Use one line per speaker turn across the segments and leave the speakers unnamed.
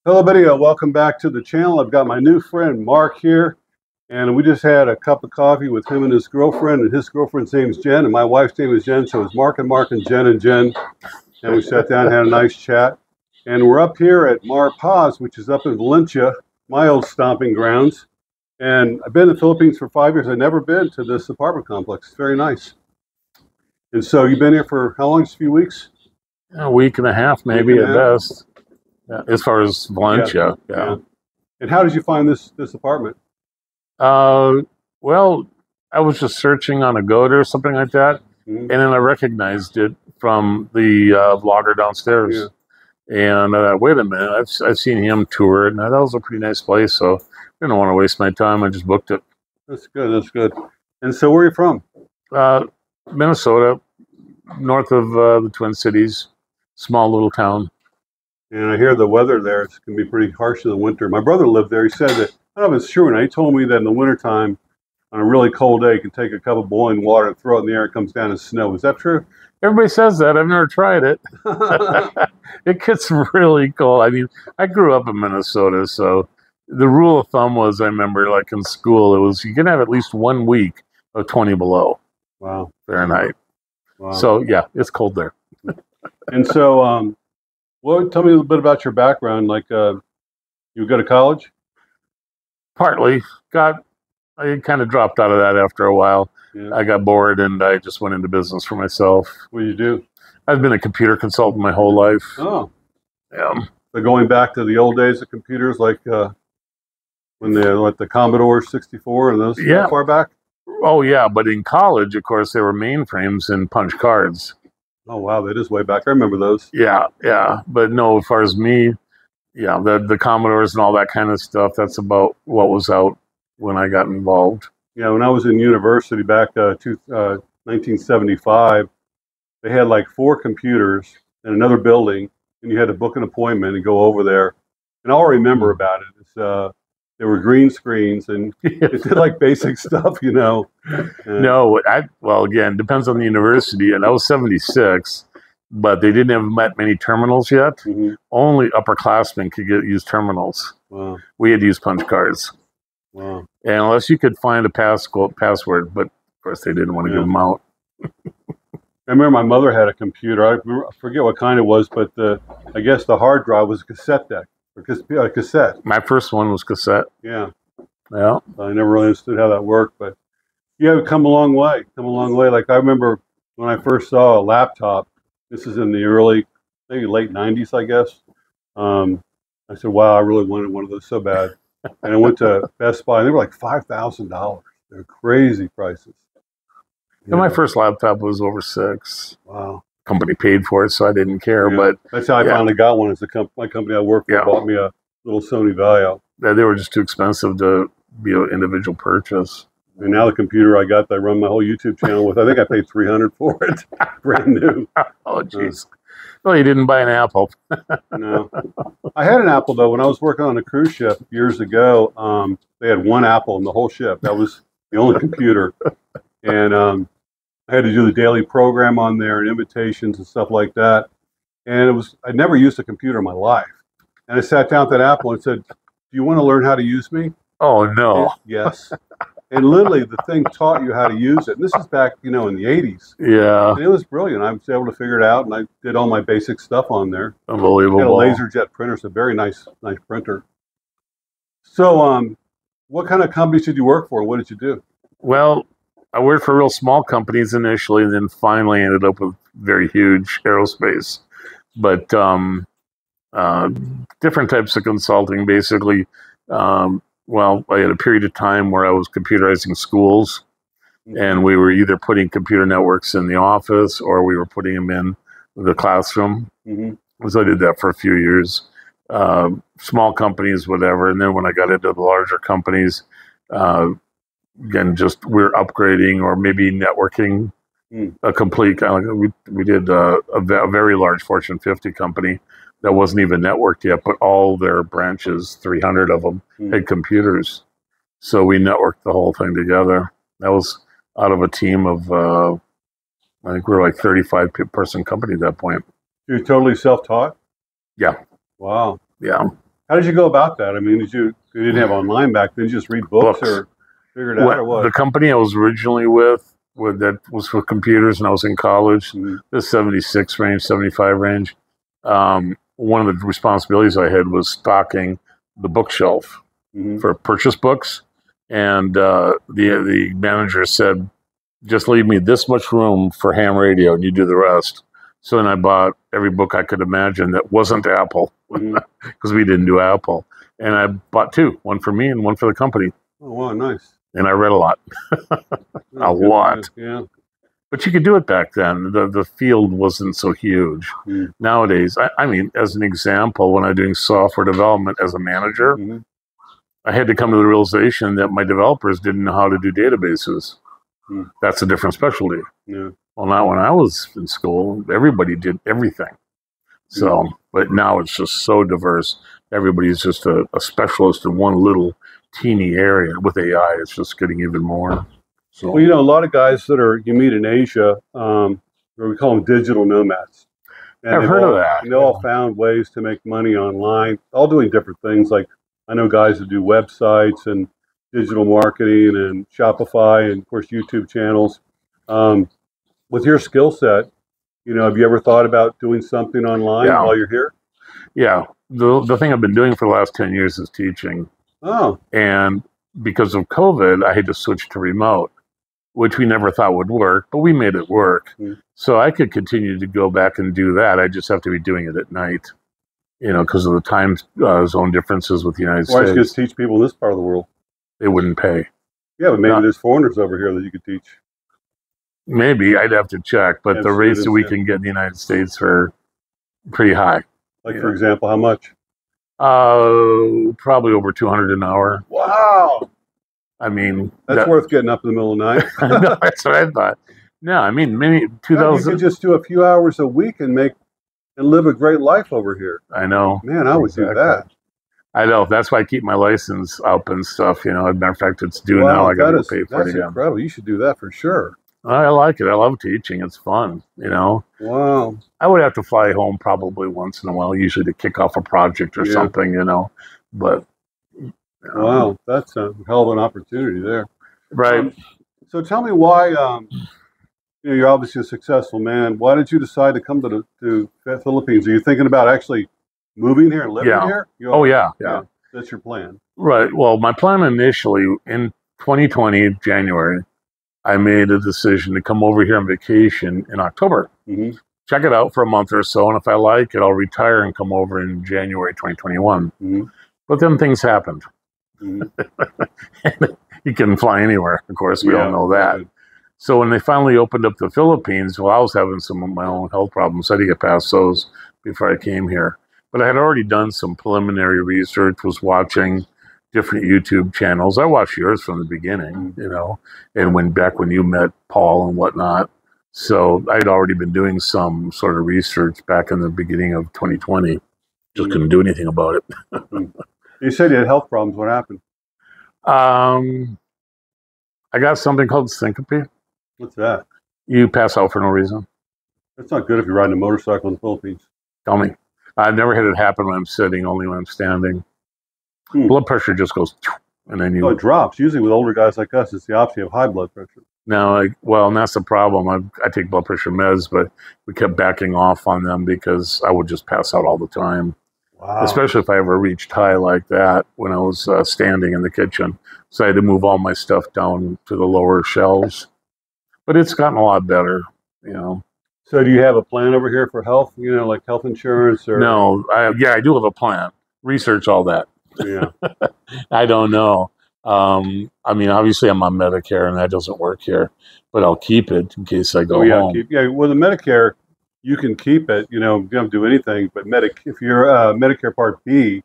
Hello, buddy. Welcome back to the channel. I've got my new friend Mark here, and we just had a cup of coffee with him and his girlfriend, and his girlfriend's name is Jen, and my wife's name is Jen, so it's Mark and Jen, and we sat down and had a nice chat. And we're up here at Mar Paz, which is up in Valencia, my old stomping grounds. And I've been in the Philippines for 5 years. I've never been to this apartment complex. It's very nice. And so you've been here for how long? Just a few weeks?
A week and a half, maybe at best. Yeah, as far as Valencia, yeah.
And how did you find this apartment?
Well, I was just searching on Agoda or something like that, and then I recognized it from the vlogger downstairs. Yeah. And wait a minute, I've seen him tour it, and that was a pretty nice place. So I didn't want to waste my time. I just booked it.
That's good. That's good. And so, where are you from?
Minnesota, north of the Twin Cities, small little town.
And I hear the weather there can be pretty harsh in the winter. My brother lived there. He said that, I don't know if it's true or not. He told me that in the wintertime, on a really cold day, you can take a cup of boiling water and throw it in the air. It comes down as snow. Is that true?
Everybody says that. I've never tried it. It gets really cold. I mean, I grew up in Minnesota, so the rule of thumb was, I remember, like in school, it was you can have at least 1 week of 20 below.
Wow.
Fahrenheit.
Wow.
So, yeah, it's cold there.
And so, well, tell me a little bit about your background. Like, you go to college?
Partly. I kind of dropped out of that after a while. Yeah. I got bored, and I just went into business for myself.
What do you do?
I've been a computer consultant my whole life.
Oh.
Yeah.
So going back to the old days of computers, like when the Commodore 64 and those,
yeah,
far back?
Oh, yeah. But in college, of course, there were mainframes and punch cards.
Oh, wow. That is way back. I remember those.
Yeah, yeah. But no, as far as me, yeah, the Commodores and all that kind of stuff, that's about what was out when I got involved.
Yeah, when I was in university back 1975, they had like 4 computers in another building, and you had to book an appointment and go over there. And all I remember about it is there were green screens, and it did like basic stuff, you know.
No, well, again, depends on the university. And I was 76, but they didn't have many terminals yet. Mm-hmm. Only upperclassmen could use terminals.
Wow.
We had to use punch cards.
Wow.
And unless you could find a password, but of course they didn't want to give them out.
I remember my mother had a computer. I forget what kind it was, but I guess the hard drive was a cassette deck. Cassette.
My first one was cassette.
Yeah.
Yeah.
I never really understood how that worked, but yeah, we've come a long way. Like I remember when I first saw a laptop, this is in the maybe late 90s, I guess. I said, wow, I really wanted one of those so bad. And I went to Best Buy, and they were like $5,000. They're crazy prices.
And my first laptop was over $6,000.
Wow.
Company paid for it, so I didn't care. Yeah. But
that's how I finally got one. Is my company I work for bought me a little Sony Vaio.
Yeah, they were just too expensive to be an individual purchase.
And now the computer I got that I run my whole YouTube channel with, I think I paid $300 for it, brand new.
Oh, jeez. Well, you didn't buy an Apple.
No. I had an Apple, though. When I was working on a cruise ship years ago, they had one Apple in the whole ship. That was the only computer. And I had to do the daily program on there and invitations and stuff like that. And I'd never used a computer in my life. And I sat down at that Apple and said, do you want to learn how to use me?
Oh, no.
And, yes. And literally, the thing taught you how to use it. And this is back, in the 80s.
Yeah.
And it was brilliant. I was able to figure it out, and I did all my basic stuff on there.
Unbelievable.
I got a LaserJet printer. It's a very nice printer. So, what kind of companies did you work for? What did you do?
Well, I worked for real small companies initially, and then finally ended up with very huge aerospace. But different types of consulting, basically. Well, I had a period of time where I was computerizing schools, and we were either putting computer networks in the office or we were putting them in the classroom. Mm-hmm. So I did that for a few years. Small companies, whatever. And then when I got into the larger companies, again, just we're upgrading or maybe networking a complete kind of, we did a very large Fortune 50 company that wasn't even networked yet, but all their branches, 300 of them, had computers. So we networked the whole thing together. That was out of a team of, I think we were like 35-person company at that point.
You're totally self-taught?
Yeah.
Wow.
Yeah.
How did you go about that? I mean, you didn't have online back then? Did you just read books or figure it out, or what?
The company I was originally with that was for computers, and I was in college, the 76 range, 75 range. One of the responsibilities I had was stocking the bookshelf for purchase books. And the manager said, just leave me this much room for ham radio and you do the rest. So then I bought every book I could imagine that wasn't Apple, because we didn't do Apple. And I bought two, one for me and one for the company.
Oh, wow, nice.
And I read a lot. A lot.
Yeah.
But you could do it back then. The field wasn't so huge. Nowadays, I mean, as an example, when I'm doing software development as a manager, I had to come to the realization that my developers didn't know how to do databases. That's a different specialty. Yeah. Well, not when I was in school. Everybody did everything. So, but now it's just so diverse. Everybody's just a specialist in one little teeny area. With AI, it's just getting even more. So,
well, you know, a lot of guys that you meet in Asia, we call them digital nomads. And
I've heard of that.
And they all found ways to make money online, all doing different things. Like I know guys that do websites and digital marketing and Shopify and, of course, YouTube channels. With your skill set, you know, have you ever thought about doing something online while you're here?
Yeah. The thing I've been doing for the last 10 years is teaching.
Oh.
And because of COVID, I had to switch to remote, which we never thought would work, but we made it work. So I could continue to go back and do that. I just have to be doing it at night, you know, because of the time zone differences with the United States.
Why don't you just teach people in this part of the world?
They wouldn't pay.
Yeah, but maybe there's foreigners over here that you could teach.
Maybe. I'd have to check, but the rates that we can get in the United States are pretty high.
Like, for example, how much?
Probably over 200 an hour.
Wow.
I mean,
that's worth getting up in the middle of the night.
No, that's what I thought. No, I mean, maybe 2000.
You could just do a few hours a week and live a great life over here.
I know.
Man, I would do that.
I know. That's why I keep my license up and stuff. You know, as a matter of fact, it's due now. I got to pay for it again.
That's incredible. You should do that for sure.
I like it. I love teaching. It's fun. You know.
Wow.
I would have to fly home probably once in a while, usually to kick off a project or something. You know, but.
Wow, that's a hell of an opportunity there.
Right.
So tell me why, you know, you're obviously a successful man. Why did you decide to come to the Philippines? Are you thinking about actually moving here and living here?
Yeah.
That's your plan.
Right. Well, my plan initially in 2020, January, I made a decision to come over here on vacation in October. Check it out for a month or so, and if I like it, I'll retire and come over in January 2021. But then things happened. You can fly anywhere, of course. We all know that. Right. So when they finally opened up the Philippines, well, I was having some of my own health problems. I had to get past those before I came here. But I had already done some preliminary research, was watching different YouTube channels. I watched yours from the beginning, you know, and back when you met Paul and whatnot. So I'd already been doing some sort of research back in the beginning of 2020. Just couldn't do anything about it.
You said you had health problems. What happened?
I got something called syncope.
What's that?
You pass out for no reason.
That's not good if you're riding a motorcycle in the Philippines.
Tell me. I've never had it happen when I'm sitting, only when I'm standing. Blood pressure just goes, and then
it drops. Usually with older guys like us, it's the opposite of high blood pressure.
No, and that's the problem. I take blood pressure meds, but we kept backing off on them because I would just pass out all the time. Wow. Especially if I ever reached high like that when I was standing in the kitchen. So I had to move all my stuff down to the lower shelves. But it's gotten a lot better, you know.
So do you have a plan over here for health, you know, like health insurance? Or?
No, I do have a plan. Research all that.
Yeah.
I don't know. I mean, obviously I'm on Medicare and that doesn't work here, but I'll keep it in case I go home.
Well, the Medicare, you can keep it, you know, you don't do anything, but if you're Medicare Part B,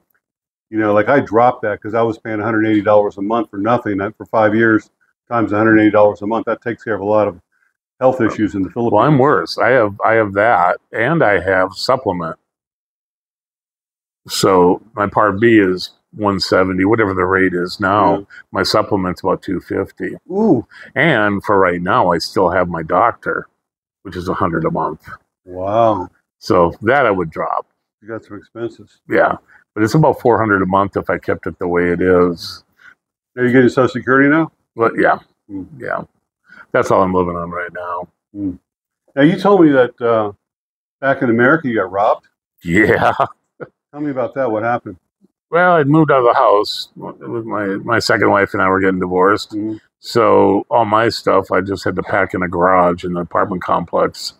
you know, like I dropped that because I was paying $180 a month for nothing for 5 years times $180 a month. That takes care of a lot of health issues in the Philippines.
Well, I'm worse. I have that, and I have supplement. So my Part B is 170, whatever the rate is now. Yeah. My supplement's about 250.
Ooh.
And for right now, I still have my doctor, which is $100 a month.
Wow.
So that I would drop.
You got some expenses.
Yeah, but it's about $400 a month if I kept it the way it is.
Are you getting Social Security now?
But yeah,
Mm.
yeah, that's all I'm living on right now.
Mm. Now, you told me that back in America you got robbed.
Yeah.
Tell me about that. What happened?
Well, I'd moved out of the house with my second wife, and I were getting divorced.
Mm-hmm.
So all my stuff, I just had to pack in a garage in the apartment complex.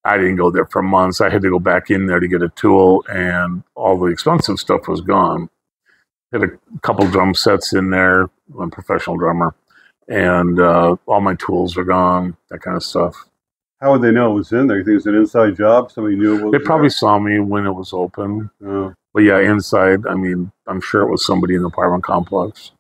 I didn't go there for months. I had to go back in there to get a tool, and all the expensive stuff was gone. Had a couple drum sets in there. I'm a professional drummer, and all my tools were gone. That kind of stuff.
How would they know it was in there? You think it's an inside job? Somebody knew it was
They probably
there?
saw me when it was open.
Oh.
But yeah, inside, I mean, I'm sure it was somebody in the apartment complex.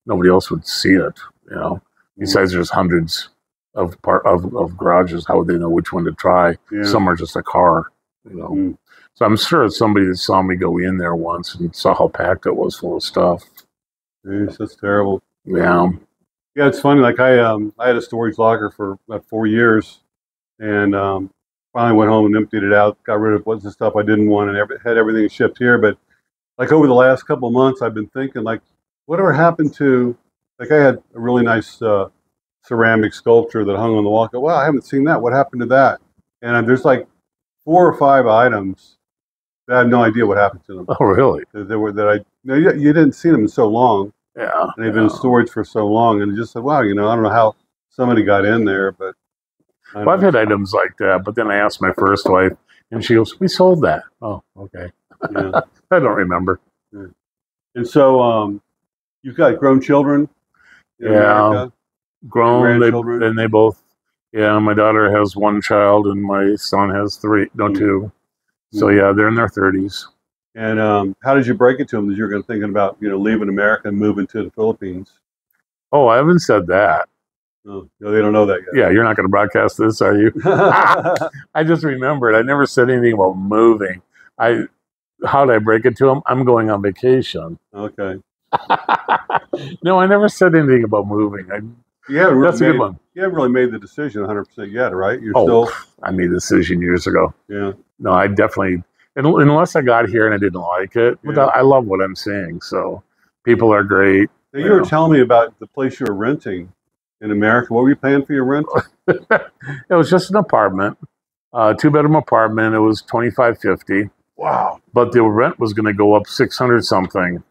Nobody else would see it, you know. Besides, there's hundreds of garages. How would they know which one to try?
Yeah.
Some are just a car, you know.
Mm.
So I'm sure it's somebody that saw me go in there once and saw how packed it was full of stuff.
Jeez, that's terrible.
Yeah.
Yeah, it's funny. Like I had a storage locker for about 4 years, and finally went home and emptied it out. Got rid of what's the stuff I didn't want, and had everything shipped here. But like over the last couple of months, I've been thinking, like, whatever happened to, like, I had a really nice ceramic sculpture that hung on the wall. I go, wow, I haven't seen that. What happened to that? And there's like 4 or 5 items that I have no idea what happened to them.
Oh, really?
You didn't see them in so long.
Yeah.
And they've been in storage for so long, and it just said, wow, I don't know how somebody got in there, but.
Well, I've had items like that, but then I asked my first wife, and she goes, "We sold that." Oh, okay.
Yeah.
I don't remember.
Yeah. And so, you've got grown children in America?
Grown,
grandchildren?
and they both. Yeah, my daughter has 1 child, and my son has 2. So yeah, they're in their 30s.
And how did you break it to them that you were thinking about, leaving America and moving to the Philippines?
Oh, I haven't said that.
Oh, no, they don't know that yet.
Yeah, you're not going to broadcast this, are you? I just remembered. I never said anything about moving. How did I break it to them? I'm going on vacation.
Okay.
No, I never said anything about moving. That's a good one.
You haven't really made the decision 100% yet, right?
I made the decision years ago.
Yeah.
No, I definitely, unless I got here and I didn't like it, but I love what I'm seeing. So people are great.
Now, you were telling me about the place you were renting in America. What were you paying for your rent?
It was just an apartment, 2-bedroom apartment. It was $2,550.
Wow.
But the rent was going to go up 600 something.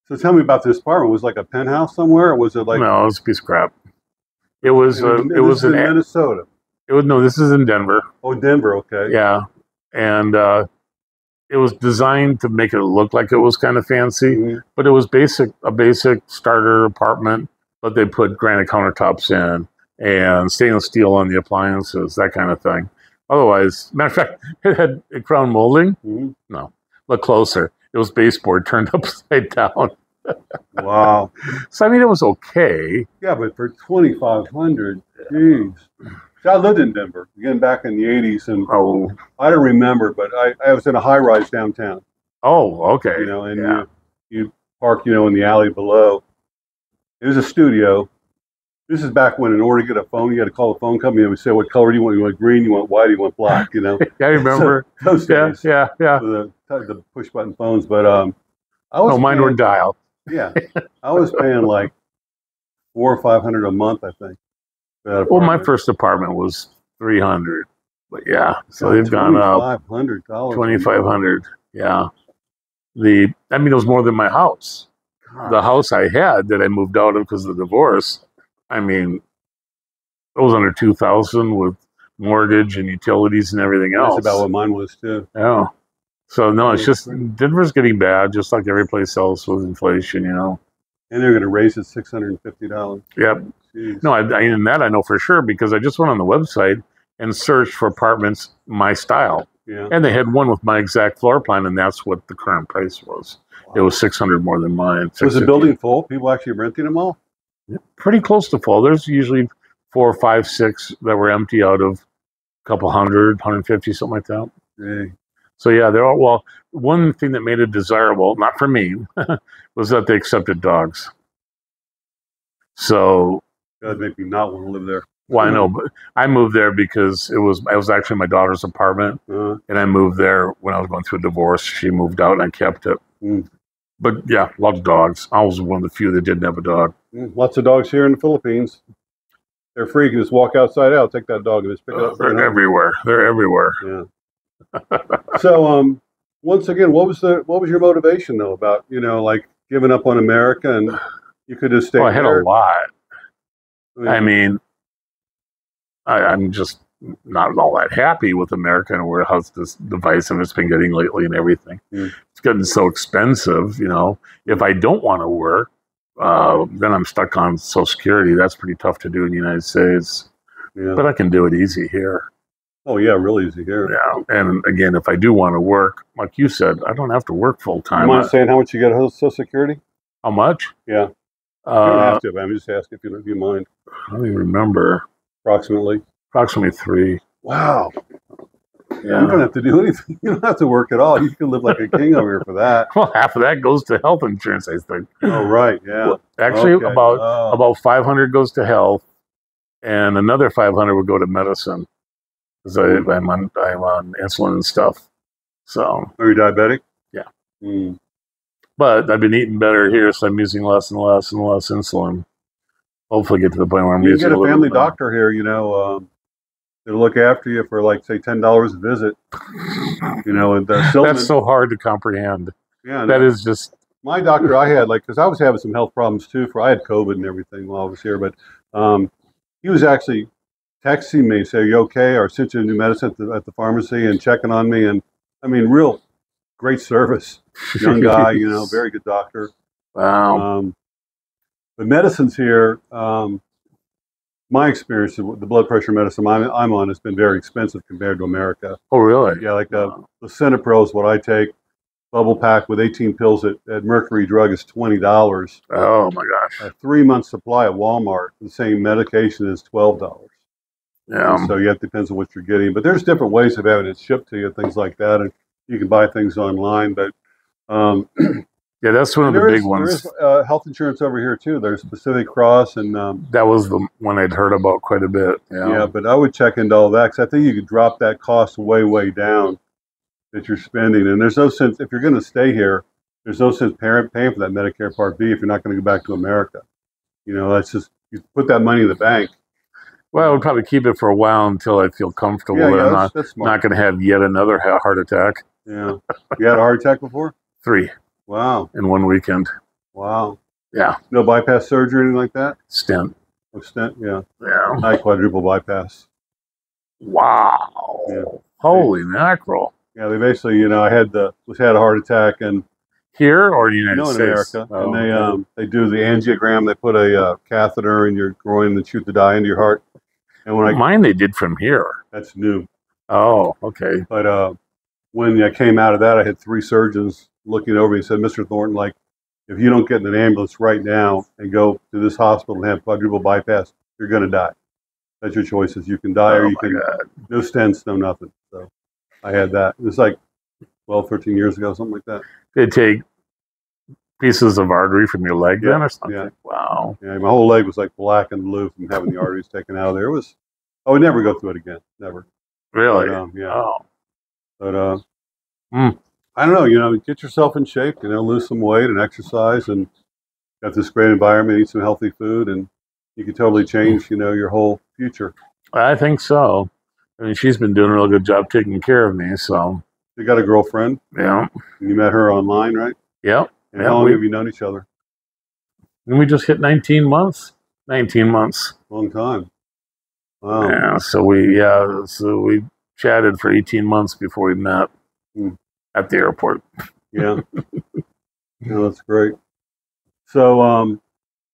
So tell me about this apartment. Was it like a penthouse somewhere, or was it like?
No, it was a piece of crap. It was. It was
in Minnesota.
No, this is in Denver.
Oh, Denver. Okay.
Yeah, and it was designed to make it look like it was kind of fancy, but it was a basic starter apartment. But they put granite countertops in and stainless steel on the appliances, that kind of thing. Otherwise, matter of fact, it had crown molding. No, look closer. It was baseboard turned upside down.
Wow.
So I mean, it was okay.
Yeah, but for $2,500, geez. See, I lived in Denver again back in the '80s, and I don't remember, but I was in a high-rise downtown.
Oh, okay.
And you park, in the alley below. It was a studio. This is back when, in order to get a phone, you had to call the phone company and would say, what color do you want? You want green, you want white, you want black,
Yeah, I remember.
So, those days.
Yeah.
The push-button phones. But
mine were dial.
Yeah. I was paying like $400 or $500 a month, I think.
Well, my first apartment was $300. But yeah, so they've gone up.
$2,500.
$2,500. Yeah. It was more than my house. The house I had that I moved out of because of the divorce, it was under $2,000 with mortgage and utilities and everything else.
That's about what mine was too.
Yeah. So no, it's just Denver's getting bad, just like every place else with inflation,
And they're going to raise it $650.
Yep.
Jeez.
No, I know for sure because I just went on the website and searched for apartments my style.
Yeah.
And they had one with my exact floor plan, and that's what the current price was. Wow. It was $600 more than mine.
Was the building full? People actually renting them all?
Pretty close to full. There's usually 4, 5, 6 that were empty out of a couple hundred, 150, something like that.
Hey.
So yeah, they're all, well, one thing that made it desirable, not for me, was that they accepted dogs. So
that'd make me not want to live there.
Well, I know, but I moved there because it was actually my daughter's apartment, and I moved there when I was going through a divorce. She moved out, and I kept it. But yeah, love dogs. I was one of the few that didn't have a dog.
Lots of dogs here in the Philippines. They're free. You can just walk outside out, take that dog, and just pick it up.
They're everywhere. They're everywhere.
Yeah. So, once again, what was your motivation though about like giving up on America and you could just stay?
I had
there?
a lot. I mean, I'm just not all that happy with America and where how this divisive it's been getting lately and everything. It's getting so expensive. If I don't want to work, then I'm stuck on Social Security. That's pretty tough to do in the United States. Yeah. But I can do it easy here.
Oh yeah, really easy here.
Yeah, and again, if I do want to work, like you said, I don't have to work full time.
You mind saying how much you get on Social Security?
How much?
Yeah. You don't have to, but I'm just asking if you mind.
I don't even remember.
Approximately
3.
Wow.
Yeah.
You don't have to do anything. You don't have to work at all. You can live like a king over here for that.
Well, half of that goes to health insurance, I think.
Oh, right. Yeah.
Well, actually, about 500 goes to health, and another 500 would go to medicine. Because I'm on insulin and stuff. So.
Are you diabetic?
Yeah. But I've been eating better here, so I'm using less and less and less insulin. Hopefully, get to the point where I'm
you
using.
You get a family doctor here, that'll look after you for like say $10 a visit. And
that's so hard to comprehend.
Yeah,
that is just
my doctor. I had because I was having some health problems too. I had COVID and everything while I was here, but he was actually texting me, say, "Are you okay?" Or sent you a new medicine at the pharmacy and checking on me. And I mean, real great service. Young guy, very good doctor.
Wow.
The medicines here, my experience with the blood pressure medicine I'm on has been very expensive compared to America.
Oh, really?
Yeah, like the Synapro is what I take. Bubble pack with 18 pills at Mercury Drug is $20.
Oh, my gosh.
A 3-month supply at Walmart, the same medication is $12.
Yeah.
And so it depends on what you're getting. But there's different ways of having it shipped to you, things like that. And you can buy things online. But
yeah, that's one of the big ones.
There is health insurance over here, too. There's Pacific Cross. And
that was the one I'd heard about quite a bit.
Yeah, but I would check into all that because I think you could drop that cost way, way down that you're spending. And there's no sense, if you're going to stay here, there's no sense paying for that Medicare Part B if you're not going to go back to America. That's just, you put that money in the bank.
Well, I would probably keep it for a while until I feel comfortable that I'm not going to have yet another heart attack.
Yeah. You had a heart attack before?
3.
Wow.
In one weekend.
Wow.
Yeah.
No bypass surgery or anything like that?
Stent.
Oh, stent, yeah.
Yeah.
High quadruple bypass.
Wow.
Yeah.
Holy mackerel.
Yeah, they basically, I had a heart attack and
here or in the United States?
In America. Oh, and they do the angiogram. They put a catheter in your groin and shoot the dye into your heart. And
mine they did from here.
That's new.
Oh, okay.
But when I came out of that, I had 3 surgeons looking over me and said, "Mr. Thornton, if you don't get in an ambulance right now and go to this hospital and have quadruple bypass, you're going to die. That's your choices. You can die or you can no stents, no nothing." So I had that. It was like 12, 13 years ago, something like that.
They take pieces of artery from your leg then or something?
Yeah.
Wow.
Yeah, my whole leg was like black and blue from having the arteries taken out of there. I would never go through it again. Never.
Really?
But, yeah.
Oh.
But I don't know, get yourself in shape, lose some weight and exercise and got this great environment, eat some healthy food, and you can totally change, your whole future.
I think so. I mean, she's been doing a real good job taking care of me, so.
You got a girlfriend?
Yeah.
And you met her online, right?
Yep.
And how long have you known each other?
And we just hit 19 months. 19 months.
Long time. Wow.
Yeah, so we chatted for 18 months before we met at the airport.
Yeah. That's great. So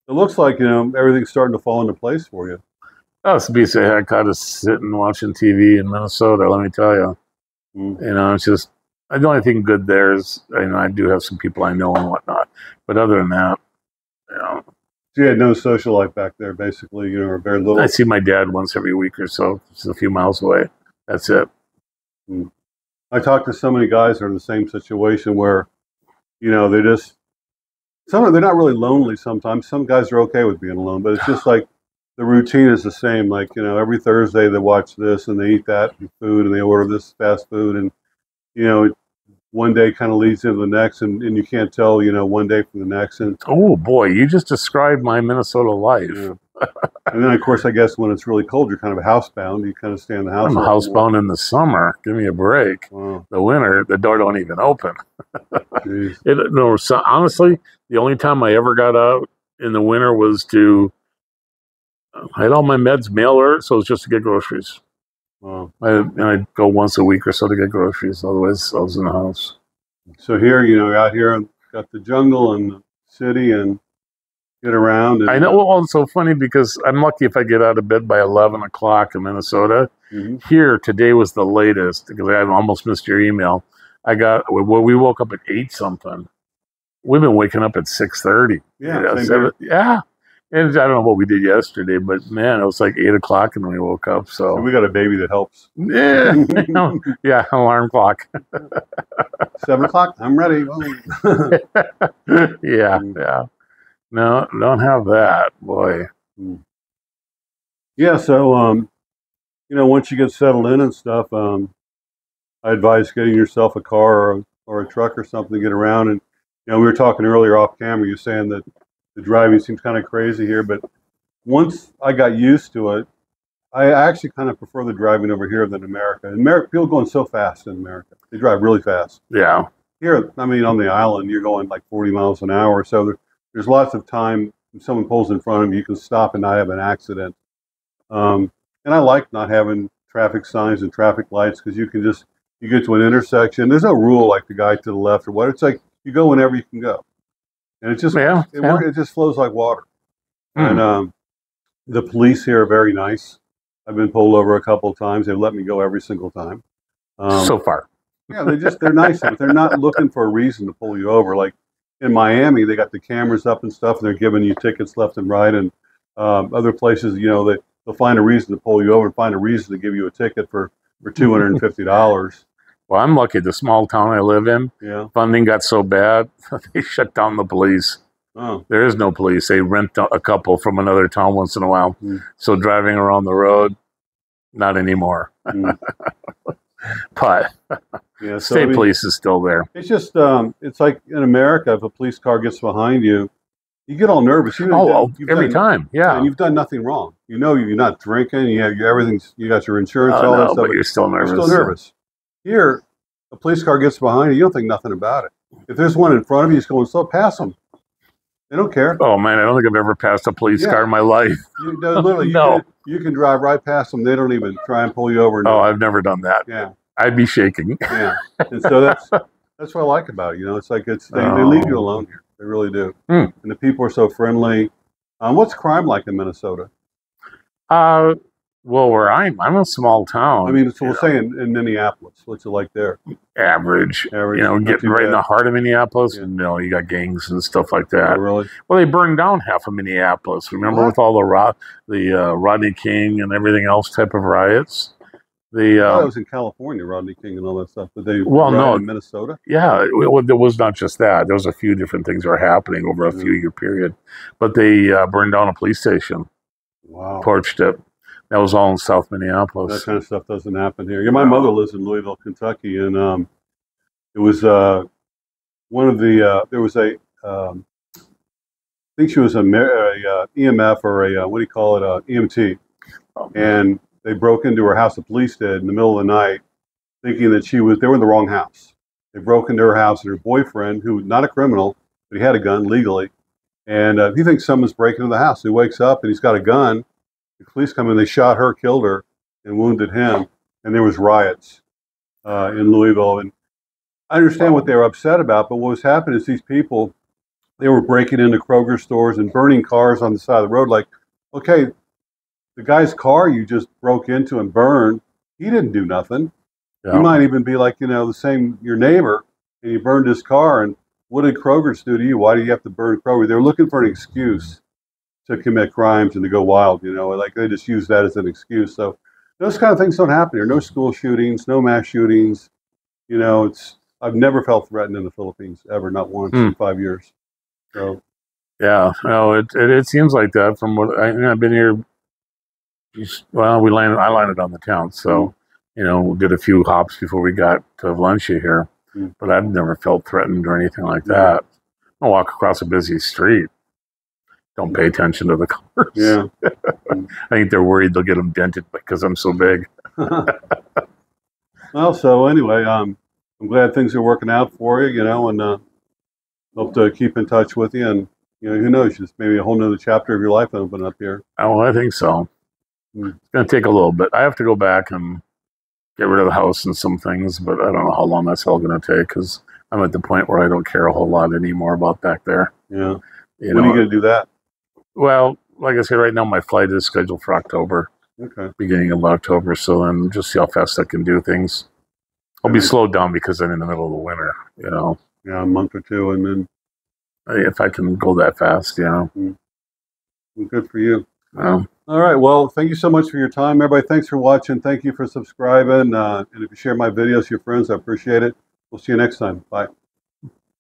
it looks like, everything's starting to fall into place for you.
Oh, it's a piece of heck. I just sitting watching TV in Minnesota, let me tell you. It's just, the only thing good there is, I do have some people I know and whatnot. But other than that,
So you had no social life back there, basically, or very little?
I see my dad once every week or so, just a few miles away. That's it.
I talk to so many guys that are in the same situation where, they're just, they're not really lonely sometimes. Some guys are okay with being alone, but it's just like, the routine is the same. Like, every Thursday they watch this and they eat that food and they order this fast food. And, one day kind of leads into the next and you can't tell, one day from the next. And
oh boy, you just described my Minnesota life.
Yeah. And then, of course, I guess when it's really cold, you're kind of housebound. You kind of stay in the house.
I'm housebound in the summer. Give me a break.
Wow.
The winter, the door don't even open.
Jeez.
So honestly, the only time I ever got out in the winter was I had all my meds mail order, so it was just to get groceries.
Wow.
And I'd go once a week or so to get groceries. Otherwise, I was in the house.
So here, out here, got the jungle and the city and get around. And,
I know. Well, it's so funny because I'm lucky if I get out of bed by 11 o'clock in Minnesota.
Mm-hmm.
Here, today was the latest because I almost missed your email. We woke up at 8 something. We've been waking up at 6:30.
Yeah.
Yeah. And I don't know what we did yesterday, but man, it was like 8 o'clock when we woke up. So
we got a baby that helps.
Yeah. Yeah. Alarm clock.
7 o'clock. I'm ready.
Yeah. Yeah. No, don't have that, boy.
Yeah. So, once you get settled in and stuff, I advise getting yourself a car or a truck or something to get around. And, we were talking earlier off camera, you saying that the driving seems kind of crazy here, but once I got used to it, I actually kind of prefer the driving over here than America. People going so fast in America. They drive really fast.
Yeah.
Here, on the island, you're going like 40 miles an hour. So there's lots of time. If someone pulls in front of you, you can stop and not have an accident. And I like not having traffic signs and traffic lights because you get to an intersection. There's no rule like the guy to the left or what. It's like you go whenever you can go. And it just it just flows like water. And the police here are very nice. I've been pulled over a couple of times. They've let me go every single time.
So far.
Yeah, they're nice. But they're not looking for a reason to pull you over. Like in Miami, they got the cameras up and stuff, and they're giving you tickets left and right. And other places, they'll find a reason to pull you over and find a reason to give you a ticket for $250.
Well, I'm lucky. The small town I live in, funding got so bad, they shut down the police.
Oh.
There is no police. They rent a couple from another town once in a while. So driving around the road, not anymore. But state police is still there.
It's just, it's like in America, if a police car gets behind you, you get all nervous.
Every time, yeah.
And you've done nothing wrong. You're not drinking. You have everything. You got your insurance, all that stuff.
But you're still nervous.
You're still nervous. Here, a police car gets behind you. You don't think nothing about it. If there's one in front of you, it's going slow. Pass them. They don't care.
Oh man, I don't think I've ever passed a police car in my life.
Literally, you can drive right past them. They don't even try and pull you over.
I've never done that.
Yeah,
I'd be shaking.
Yeah, and so that's what I like about it. It's like they leave you alone here. They really do. And the people are so friendly. What's crime like in Minnesota?
Well, where I'm a small town.
I mean, so we'll say in Minneapolis. What's it like there?
Average. Getting right in the heart of Minneapolis. Yeah. You got gangs and stuff like that.
Oh, really?
Well, they burned down half of Minneapolis. Remember with all the Rodney King and everything else type of riots?
That was in California, Rodney King and all that stuff. But in Minnesota?
Yeah, there was not just that. There was a few different things that were happening over a few year period. But they burned down a police station.
Wow.
Torched it. That was all in South Minneapolis.
That kind of stuff doesn't happen here. Yeah, my mother lives in Louisville, Kentucky, and it was one of the. There was a. I think she was a EMF or a what do you call it? EMT, and they broke into her house. The police did in the middle of the night, thinking that they were in the wrong house. They broke into her house, and her boyfriend, who not a criminal, but he had a gun legally, and he thinks someone's breaking into the house. He wakes up and he's got a gun. The police come in, they shot her, killed her, and wounded him, and there was riots in Louisville. And I understand what they were upset about, but what was happening is these people, they were breaking into Kroger stores and burning cars on the side of the road. Like, okay, the guy's car you just broke into and burned, he didn't do nothing. Yeah. You might even be like, your neighbor, and you burned his car, and what did Kroger's do to you? Why do you have to burn Kroger? They were looking for an excuse to commit crimes and to go wild, like they just use that as an excuse. So those kind of things don't happen here. No school shootings, no mass shootings. I've never felt threatened in the Philippines ever, not once in 5 years. So
yeah, it seems like that from what I've been here Well, I landed on the town, so we did a few hops before we got to Valencia here. But I've never felt threatened or anything like that. I walk across a busy street. Don't pay attention to the cars.
Yeah.
I think they're worried they'll get them dented because I'm so big.
Well, so anyway, I'm glad things are working out for you, and hope to keep in touch with you. And, who knows, just maybe a whole nother chapter of your life open up here.
Oh, I think so. It's going to take a little bit. I have to go back and get rid of the house and some things, but I don't know how long that's all going to take because I'm at the point where I don't care a whole lot anymore about back there.
Yeah. When are you going to do that?
Well, like I said, right now my flight is scheduled for October.
Okay.
Beginning of October, so then just see how fast I can do things. I'll be slowed down because I'm in the middle of the winter,
Yeah, a month or two, and then
if I can go that fast,
Well, good for you.
Well,
all right. Well, thank you so much for your time, everybody. Thanks for watching. Thank you for subscribing. And if you share my videos with your friends, I appreciate it. We'll see you next time. Bye.